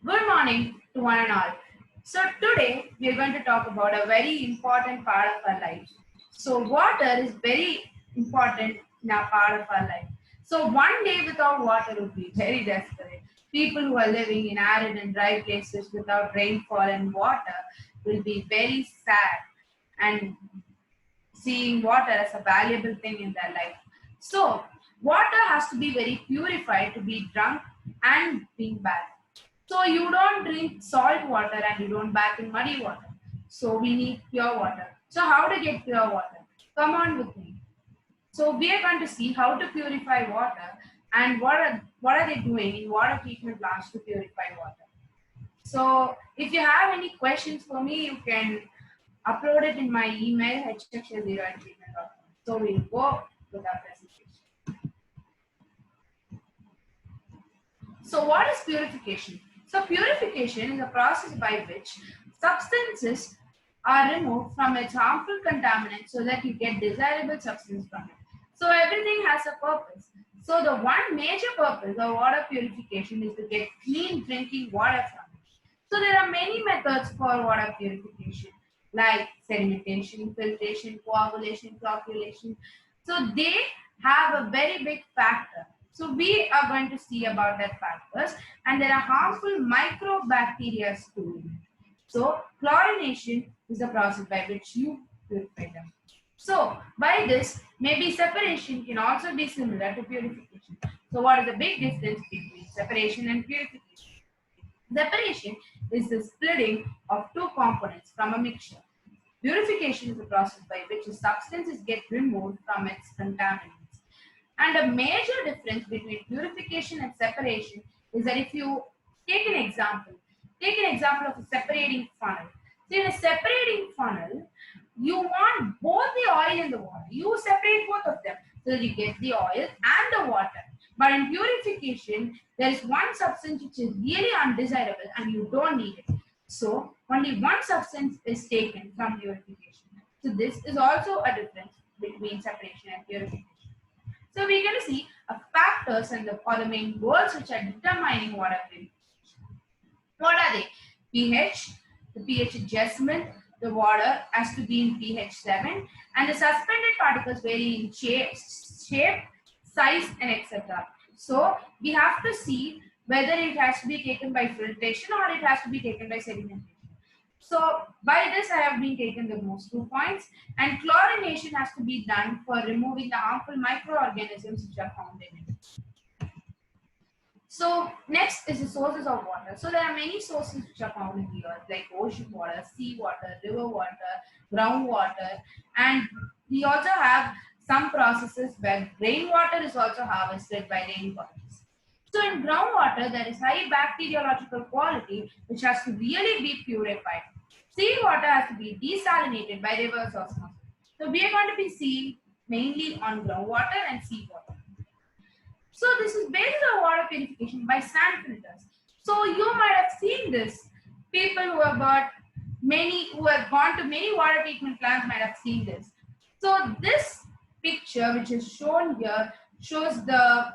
Good morning to one and all. So today we are going to talk about a very important part of our life. So water is very important in a part of our life. So one day without water would be very desperate. People who are living in arid and dry places without rainfall and water will be very sad and seeing water as a valuable thing in their life. So water has to be very purified to be drunk and being bathed. So you don't drink salt water and you don't bath in muddy water. So we need pure water. So how to get pure water? Come on with me. So we are going to see how to purify water and what are they doing in water treatment plants to purify water. So if you have any questions for me, you can upload it in my email hxx0@gmail.com. So we'll go with our presentation. So what is purification? So purification is a process by which substances are removed from its harmful contaminants so that you get desirable substance from it. So everything has a purpose. So the one major purpose of water purification is to get clean drinking water from it. So there are many methods for water purification like sedimentation, filtration, coagulation, flocculation. So they have a very big factor. So we are going to see about that factors, and there are harmful microbacteria too. So chlorination is the process by which you purify them. So by this, maybe separation can also be similar to purification. So what is the big difference between separation and purification? Separation is the splitting of two components from a mixture. Purification is the process by which a substance is get removed from its contaminants. And a major difference between purification and separation is that if you take an example, of a separating funnel. So in a separating funnel, you want both the oil and the water. You separate both of them so that you get the oil and the water. But in purification, there is one substance which is really undesirable and you don't need it. So only one substance is taken from purification. So this is also a difference between separation and purification. So we're going to see factors and or the main goals which are determining water purification. What are they? pH, the pH adjustment, the water has to be in pH 7, and the suspended particles vary in shape, size, and etc. So we have to see whether it has to be taken by filtration or it has to be taken by sedimentation. So by this I have been taken the most 2 points, and chlorination has to be done for removing the harmful microorganisms which are found in it. So next is the sources of water. So there are many sources which are found in the earth like ocean water, sea water, river water, groundwater, and we also have some processes where rainwater is also harvested by rainwaters. So in groundwater there is high bacteriological quality which has to really be purified. Seawater has to be desalinated by reverse osmosis. So we are going to be seeing mainly on groundwater and seawater. So this is based on water purification by sand filters. So you might have seen this. People who have gone to many water treatment plants might have seen this. So this picture which is shown here shows the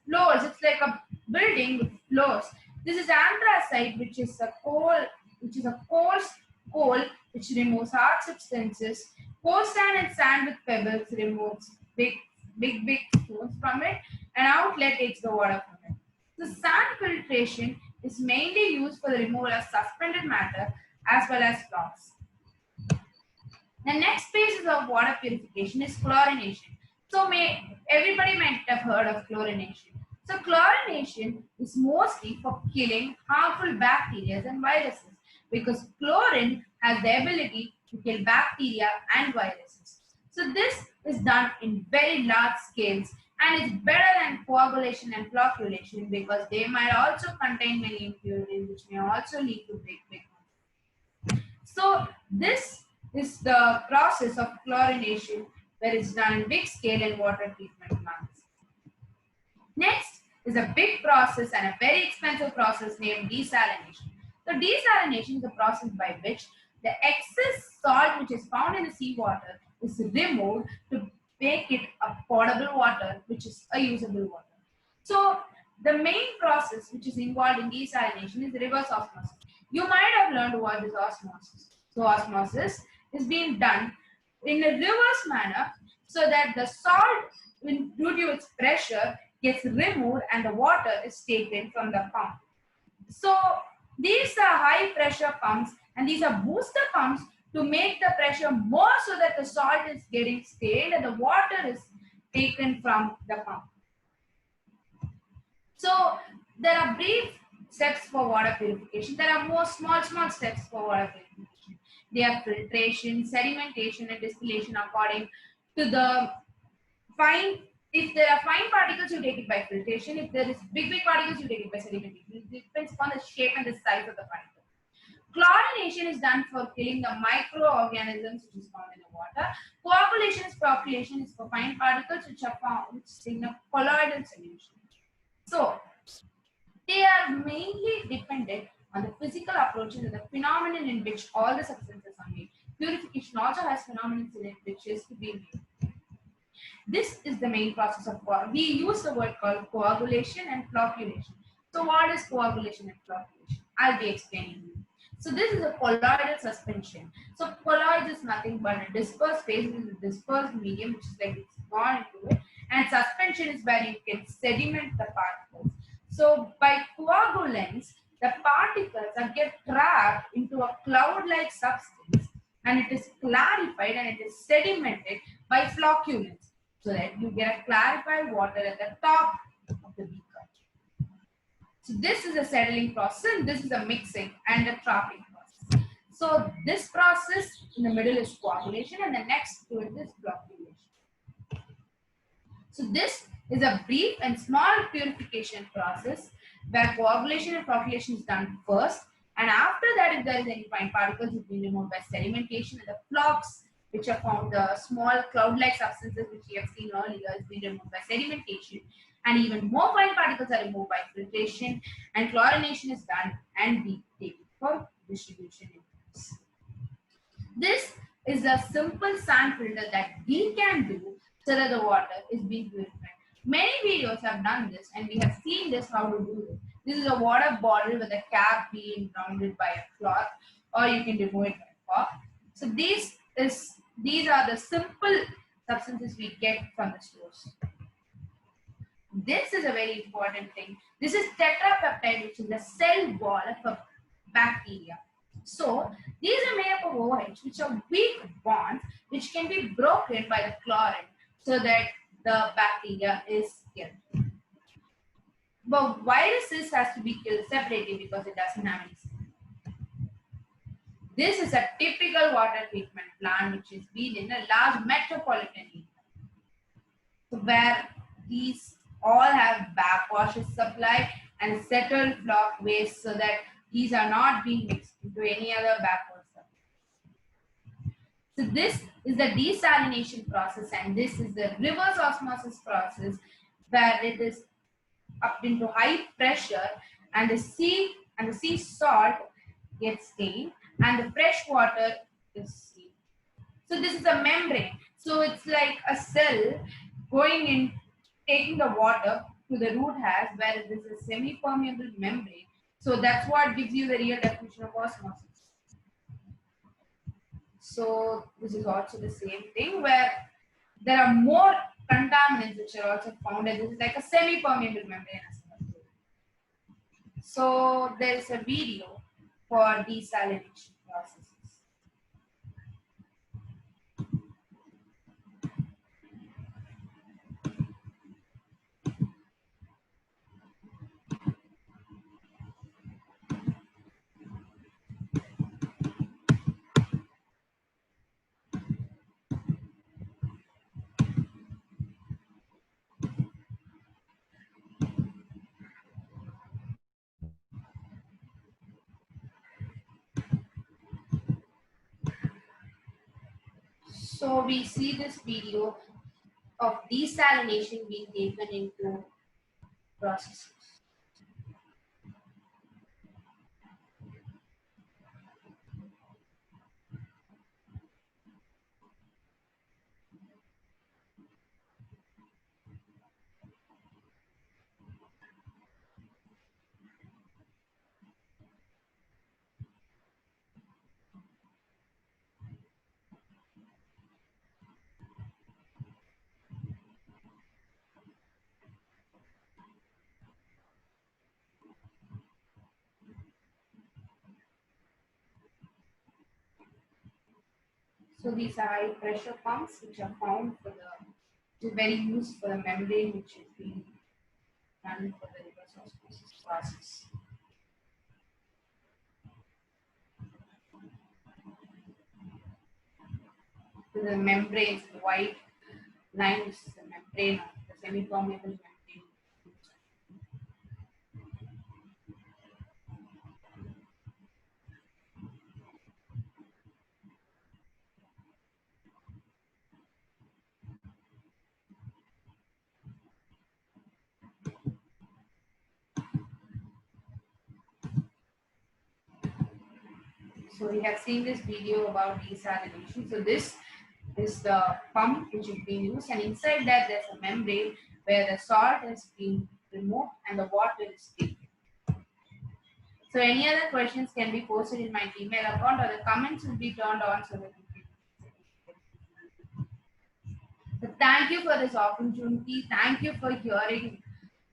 floors. It's like a building with floors. This is anthracite, which is a coarse coal which removes hard substances. Coarse sand and sand with pebbles removes big stones from it, and outlet takes the water from it. So sand filtration is mainly used for the removal of suspended matter as well as rocks. The next phase of water purification is chlorination. So everybody might have heard of chlorination. So chlorination is mostly for killing harmful bacteria and viruses because chlorine has the ability to kill bacteria and viruses. So this is done in very large scales and it's better than coagulation and flocculation because they might also contain many impurities which may also lead to big ones. So this is the process of chlorination where it's done in big scale in water treatment plants. Next is a big process and a very expensive process named desalination. So desalination is the process by which the excess salt which is found in the seawater is removed to make it a potable water which is a usable water. So The main process which is involved in desalination is reverse osmosis. You might have learned what is osmosis. So osmosis is being done in a reverse manner so that the salt, due to its pressure, gets removed and the water is taken from the pump. So these are high pressure pumps and these are booster pumps to make the pressure more so that the salt is getting stale and the water is taken from the pump. So there are brief steps for water purification. There are more small steps for water purification. They are filtration, sedimentation, and distillation according to the fine. If there are fine particles, you take it by filtration. If there is big particles, you take it by sedimentation. It depends upon the shape and the size of the particle. Chlorination is done for killing the microorganisms which is found in the water. Coagulation is percolation is for fine particles which are found which is in a colloidal solution. So they are mainly dependent on the physical approaches and the phenomenon in which all the substances are made. Purification also has phenomena in it which is to be made. This is the main process of we use the word called coagulation and flocculation. So what is coagulation and flocculation? I'll be explaining you. So this is a colloidal suspension. So colloid is nothing but a dispersed phase in a dispersed medium which is like it's gone into it, and suspension is where you can sediment the particles. So by coagulants, the particles are get trapped into a cloud-like substance and it is clarified and it is sedimented by flocculants so that you get a clarified water at the top of the beaker. So this is a settling process and this is a mixing and a trapping process. So this process in the middle is coagulation and the next to it is flocculation. So this is a brief and small purification process where coagulation and flocculation is done first, and after that if there is any fine particles it will be removed by sedimentation, and the flocks which are found the small cloud-like substances which we have seen earlier is being removed by sedimentation, and even more fine particles are removed by filtration, and chlorination is done and we take it for distribution in pipes. This is a simple sand filter that we can do so that the water is being purified. Many videos have done this and we have seen this how to do this. This is a water bottle with a cap being rounded by a cloth, or you can remove it by a cork. So these are the simple substances we get from the stores. This is a very important thing. This is tetrapeptide, which is the cell wall of a bacteria. So these are made up of OH, which are weak bonds, which can be broken by the chlorine, so that the bacteria is killed. But viruses has to be killed separately because it doesn't have any cell. This is a typical water treatment plant which is built in a large metropolitan area. So where these all have backwashes supply and settled flock waste so that these are not being mixed into any other backwash supply. So this is the desalination process and this is the reverse osmosis process where it is up into high pressure and the sea salt gets stained and the fresh water is seen. So this is a membrane. So it's like a cell going in, taking the water to the root hairs where this is a semi-permeable membrane. So that's what gives you the real definition of osmosis. So this is also the same thing where there are more contaminants which are also found, and this is like a semi-permeable membrane as well. So there is a video for desalination processes. So we see this video of desalination being taken into processes. So these are high pressure pumps which are found for the, which is very used for the membrane which is being done for the reverse osmosis process. So the membranes, the white line is the membrane, the semi-permeable membrane. So we have seen this video about desalination. So this is the pump which is being used, and inside that there's a membrane where the salt is being removed and the water is taken. So any other questions can be posted in my email account, or the comments will be turned on so that you can. So thank you for this opportunity. Thank you for hearing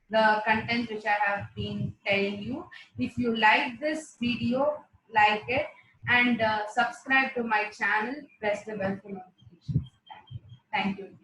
the content which I have been telling you. If you like this video, like it, and subscribe to my channel. Press the bell for notifications. Thank you. Thank you.